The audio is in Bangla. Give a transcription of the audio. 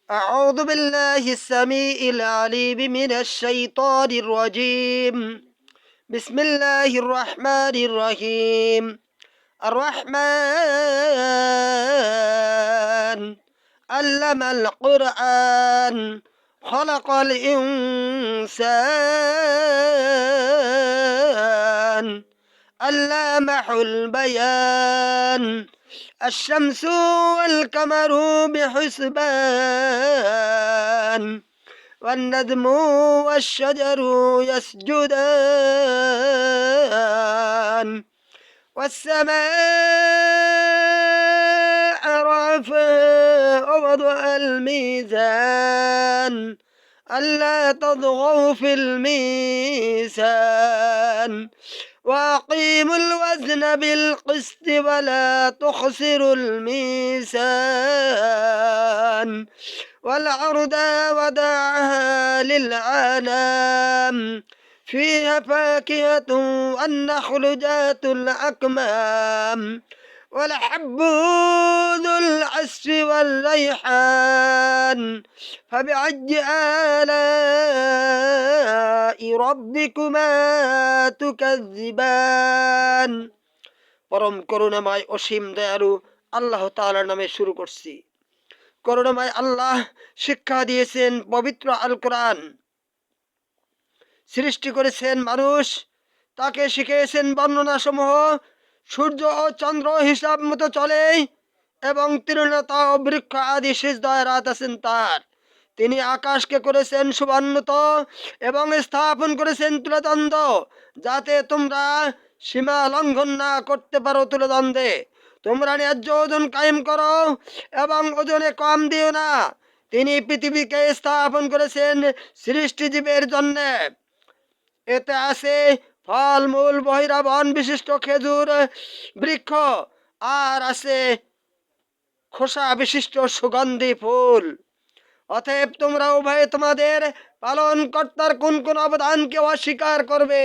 أعوذ بالله السميع العليم من الشيطان الرجيم. بسم الله الرحمن الرحيم. الرحمن علم القرآن خلق الإنسان علمه البيان. الشمس والقمر بحسبان والنجم والشجر يسجدان والسماء رفعها ووضع الميزان ألا تطغوا في الميزان وأقيموا الوزن بالقسط ولا تخسروا الميزان والأرض وضعها للأنام فيها فاكهة والنخل ذات الأكمام والحب ذو العصف والريحان فبأي آلاء ربكما تكذبان। পরম করুণাময় অসীম দয়ালু আল্লাহ তাআলার নামে শুরু করছি। করুণাময় আল্লাহ শিক্ষা দিয়েছেন পবিত্র আল কোরআন, সৃষ্টি করেছেন মানুষ, তাকে শিখিয়েছেন বর্ণনা সমূহ, সূর্য ও চন্দ্র হিসাব মতো চলে এবং তৃণলতা ও বৃক্ষ আদি সিজদায় রাত আছেন তার। তিনি আকাশকে করেছেন সুবর্ণত এবং স্থাপন করেছেন তুলদণ্ড, যাতে তোমরা সীমা লঙ্ঘন না করতে পারো। তুলদণ্ডে তোমরা ন্যায্য ওজন কায়েম করো এবং ওজনে কম দিও না। তিনি পৃথিবীকে স্থাপন করেছেন সৃষ্টিজীবের জন্য। এতে আছে ফল মূল বহিরাবন বিশিষ্ট খেজুর বৃক্ষ, আর আছে খোসা বিশিষ্ট সুগন্ধি ফুল। অতএব তোমরা উভয়ে তোমাদের পালনকর্তার কোন কোন অবদানকে অস্বীকার করবে?